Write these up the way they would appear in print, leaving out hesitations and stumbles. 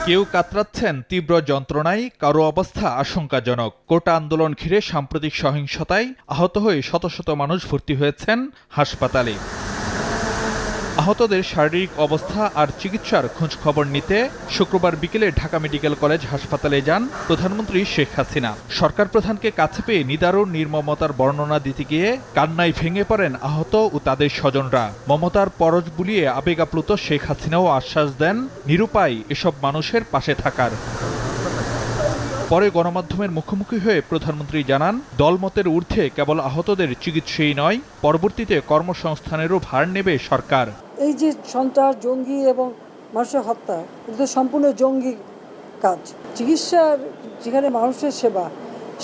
কেউ কাতরাচ্ছেন তীব্র যন্ত্রণায়, কারো অবস্থা আশঙ্কাজনক। কোটা আন্দোলন ঘিরে সাম্প্রতিক সহিংসতায় আহত হয়ে শত শত মানুষ ভর্তি হয়েছেন হাসপাতালে। আহতদের শারীরিক অবস্থা আর চিকিৎসার খোঁজখবর নিতে শুক্রবার বিকেলে ঢাকা মেডিকেল কলেজ হাসপাতালে যান প্রধানমন্ত্রী শেখ হাসিনা। সরকার প্রধানকে কাছে পেয়ে নিদারুণ নির্মমতার বর্ণনা দিতে গিয়ে কান্নায় ভেঙে পড়েন আহত ও তাদের স্বজনরা। মমতার পরশ বুলিয়ে আবেগ আপ্লুত শেখ হাসিনাও আশ্বাস দেন নিরুপায় এসব মানুষের পাশে থাকার। পরে গণমাধ্যমের মুখোমুখি হয়ে প্রধানমন্ত্রী জানান, দলমতের ঊর্ধ্বে কেবল আহতদের চিকিৎসাই নয়, পরবর্তীতে কর্মসংস্থানেরও ভার নেবে সরকার। এই যে সন্ত্রাস, জঙ্গি এবং মানুষের হত্যা, এটা সম্পূর্ণ জঙ্গি কাজ। চিকিৎসার যেখানে মানুষের সেবা,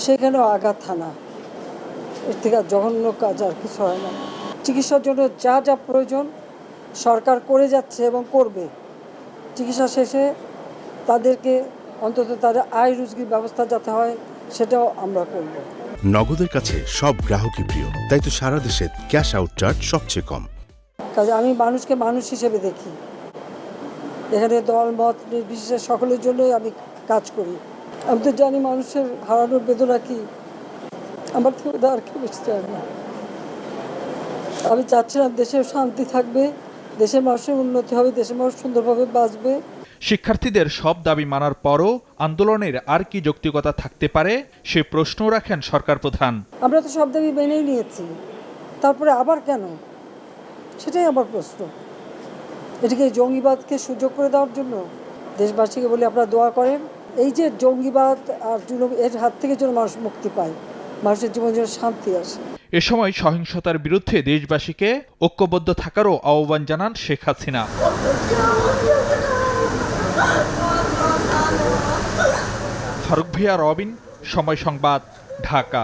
সেখানেও আঘাত হানা, এর থেকে জঘন্য কাজ আর কিছু হয় না। চিকিৎসার জন্য যা যা প্রয়োজন সরকার করে যাচ্ছে এবং করবে। চিকিৎসা শেষে তাদেরকে অন্তত তাদের আয় রুজির ব্যবস্থা যাতে হয়, সেটাও আমরা করব। নগদের কাছে সব গ্রাহকই প্রিয়, তাই তো সারা দেশে ক্যাশ আউট চার্জ সবচেয়ে কম। কাজে আমি মানুষকে মানুষ হিসেবে দেখি। এখানে দল মত নির্বিশেষে সকলের জন্যই আমি কাজ করি। আমি তো জানি মানুষের হারানোর বেদনা কি, আমার থেকে আর কেউ বেশি চায় না। আমি চাচ্ছিলাম দেশের শান্তি থাকবে, দেশের মানুষের উন্নতি হবে, দেশের মানুষ সুন্দরভাবে বাঁচবে। শিক্ষার্থীদের সব দাবি মানার পরও আন্দোলনের আর কি যৌক্তিকতা থাকতে পারে, সে প্রশ্ন রাখেন সরকার প্রধান। আমরা তো সব দাবি মেনেই নিয়েছি, তারপরে আবার কেন? সেটাই আমার প্রশ্ন। এটিকে জঙ্গিবাদকে সুযোগ করে দেওয়ার জন্য? দেশবাসীকে বলে আপনারা দোয়া করেন, এই যে জঙ্গিবাদ আর জুলুম, এর হাত থেকে যেন মানুষ মুক্তি পায়, মানুষের জীবনে যেন শান্তি আসে। এ সময় সহিংসতার বিরুদ্ধে দেশবাসীকে ঐক্যবদ্ধ থাকারও আহ্বান জানান শেখ হাসিনা। ফারুক ভিয়া, রবিন, সময় সংবাদ, ঢাকা।